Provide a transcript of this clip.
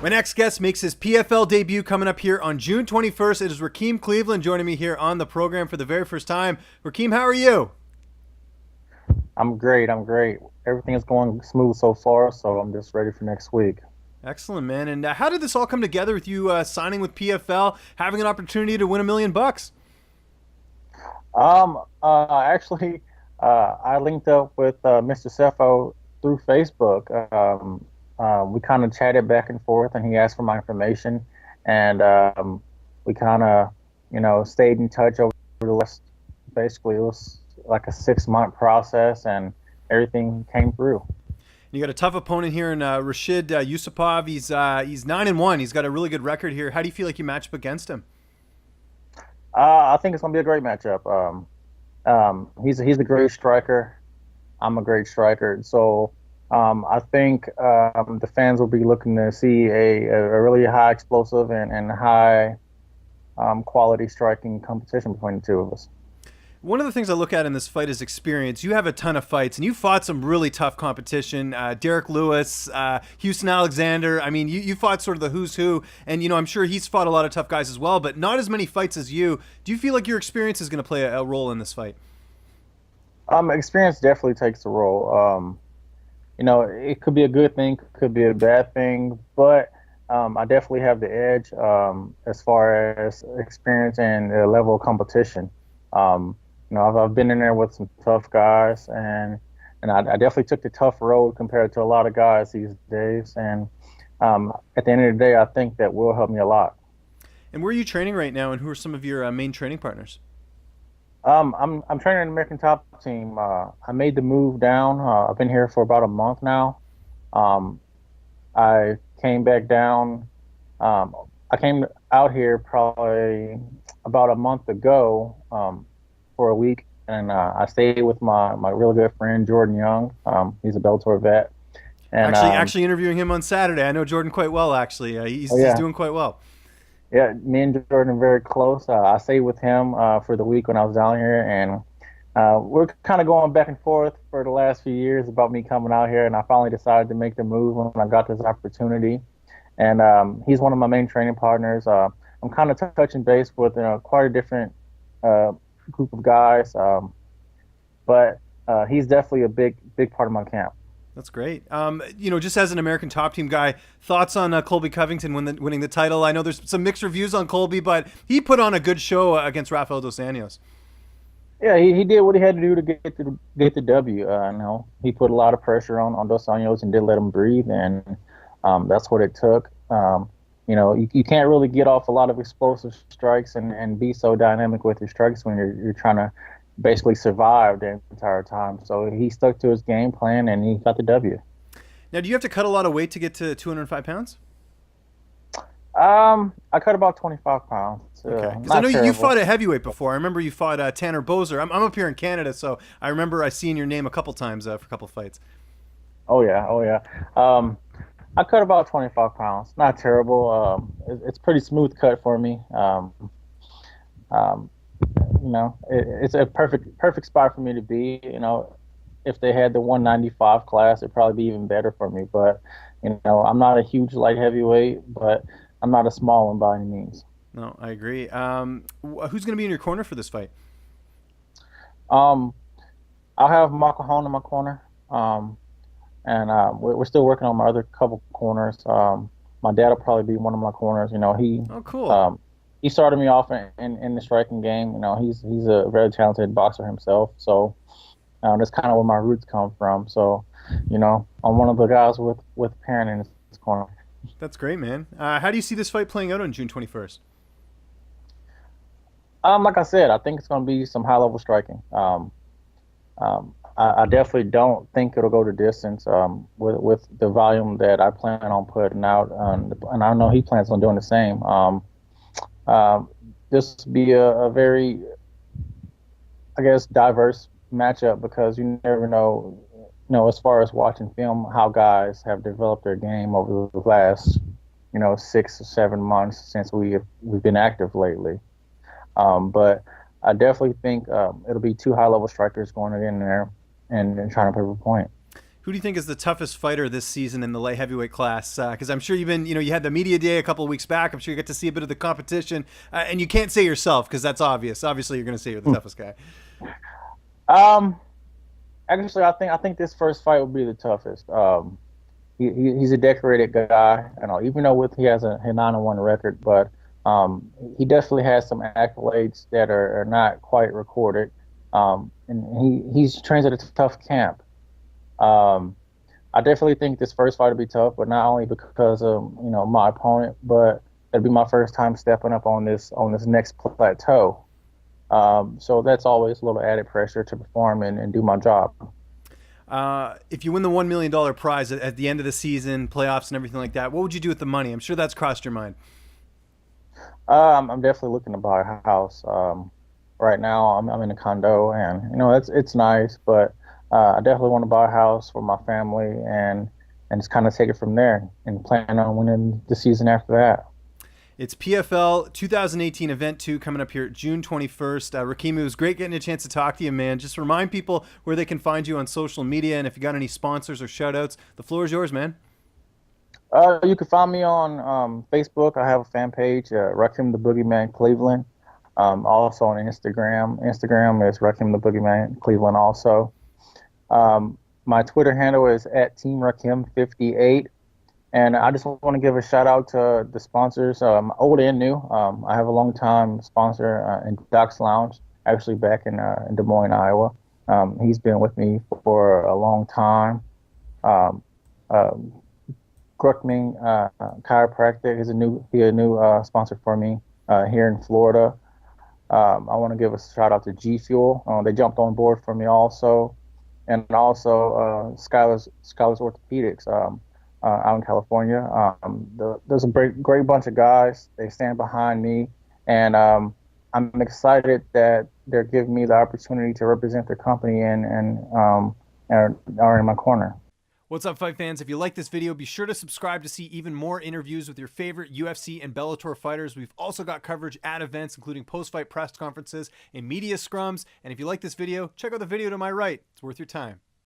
My next guest makes his PFL debut coming up here on June 21st. It is Rakim Cleveland joining me here on the program for the very first time. Rakim, how are you? I'm great. I'm great. Everything is going smooth so far, so I'm just ready for next week. Excellent, man. And how did this all come together with you signing with PFL, having an opportunity to win $1 million? Actually, I linked up with Mr. Cepho through Facebook. We kind of chatted back and forth, and he asked for my information, and we kind of, stayed in touch over the last. Basically, it was like a 6 month process, and everything came through. You got a tough opponent here in Rashid Yusupov. He's 9-1. He's got a really good record here. How do you feel like you match up against him? I think it's gonna be a great matchup. He's a great striker. I'm a great striker. So I think the fans will be looking to see a really high explosive and high quality striking competition between the two of us. One of the things I look at in this fight is experience. You have a ton of fights, and you fought some really tough competition. Derek Lewis, Houston Alexander. I mean, you fought sort of the who's who, and I'm sure he's fought a lot of tough guys as well, but not as many fights as you. Do you feel like your experience is going to play a role in this fight? Experience definitely takes a role. It could be a good thing, could be a bad thing, but I definitely have the edge as far as experience and the level of competition. Um, I've been in there with some tough guys, and I definitely took the tough road compared to a lot of guys these days. And at the end of the day, I think that will help me a lot. And where are you training right now, and who are some of your main training partners? I'm training in the American Top Team. I made the move down. I've been here for about a month now. Um, I came back down. I came out here probably about a month ago for a week, and I stayed with my real good friend Jordan Young. He's a Bellator vet, and Actually interviewing him on Saturday. I know Jordan quite well, actually. oh He's yeah, doing quite well. yeah. Me and Jordan are very close. I stayed with him for the week when I was down here, and we're kind of going back and forth for the last few years about me coming out here, and I finally decided to make the move when I got this opportunity. And he's one of my main training partners. I'm kind of touching base with quite a different uh, group of guys, but he's definitely a big part of my camp. That's great. Just as an American Top Team guy, thoughts on Colby Covington winning the title? I know there's some mixed reviews on Colby, but he put on a good show against Rafael dos Anjos. Yeah, he did what he had to do to get the W. He put a lot of pressure on Dos Anjos and did let him breathe, and that's what it took. You can't really get off a lot of explosive strikes and be so dynamic with your strikes when you're trying to basically survive the entire time. So he stuck to his game plan and he got the W. Now, do you have to cut a lot of weight to get to 205 pounds? I cut about 25 pounds. Okay, because I know Not you terrible. fought a heavyweight before. I remember you fought Tanner Bozer. I'm up here in Canada, so I remember I seen your name a couple times for a couple fights. Oh yeah, oh yeah. Um, I cut about 25 pounds. Not terrible. It's pretty smooth cut for me. Um, it's a perfect spot for me to be. If they had the 195 class, it'd probably be even better for me. But I'm not a huge light heavyweight, but I'm not a small one by any means. No, I agree. Who's going to be in your corner for this fight? Um, I'll have Makahon in my corner. And we're still working on my other couple corners. My dad will probably be one of my corners. Oh, cool. He started me off in the striking game. He's a very talented boxer himself. So that's kind of where my roots come from. So, I'm one of the guys with a parent in his corner. That's great, man. How do you see this fight playing out on June 21st? Like I said, I think it's going to be some high level striking. I definitely don't think it'll go to distance with the volume that I plan on putting out, and I know he plans on doing the same. Um, this will be a very, I guess, diverse matchup because you never know, as far as watching film, how guys have developed their game over the last, 6 or 7 months since we've been active lately. But I definitely think it'll be two high level strikers going in there and trying to prove a point. Who do you think is the toughest fighter this season in the light heavyweight class? Because I'm sure you've been, you had the media day a couple of weeks back. I'm sure you get to see a bit of the competition, and you can't say yourself because that's obvious. Obviously, you're going to say you're the toughest guy. Um, Actually, I think this first fight will be the toughest. He's a decorated guy, even though he has a 9-1 record, but he definitely has some accolades that are not quite recorded. And he's trains at a tough camp. I definitely think this first fight will be tough, but not only because of my opponent, but it'll be my first time stepping up on this next plateau. So that's always a little added pressure to perform and do my job. If you win the $1 million prize at the end of the season, playoffs and everything like that, what would you do with the money? I'm sure that's crossed your mind. I'm definitely looking to buy a house. Right now, I'm in a condo, and it's nice, but I definitely want to buy a house for my family and just kind of take it from there and plan on winning the season after that. It's PFL 2018 Event 2 coming up here June 21st. Rakim, it was great getting a chance to talk to you, man. Just remind people where they can find you on social media, and if you got any sponsors or shout-outs, the floor is yours, man. You can find me on Facebook. I have a fan page, Rakim the Boogeyman Cleveland. Also on Instagram. Instagram is Rakim the Boogeyman Cleveland also. My Twitter handle is @TeamRakim58. And I just want to give a shout out to the sponsors, old and new. I have a long time sponsor in Doc's Lounge, actually back in Des Moines, Iowa. He's been with me for a long time. Gruckman Chiropractic is a new sponsor for me here in Florida. I want to give a shout out to G Fuel. They jumped on board for me also, and also Skylar's Orthopedics. Out in California. There's a great bunch of guys. They stand behind me, and I'm excited that they're giving me the opportunity to represent their company and are in my corner. What's up, fight fans? If you like this video, be sure to subscribe to see even more interviews with your favorite UFC and Bellator fighters. We've also got coverage at events, including post-fight press conferences and media scrums. And if you like this video, check out the video to my right. It's worth your time.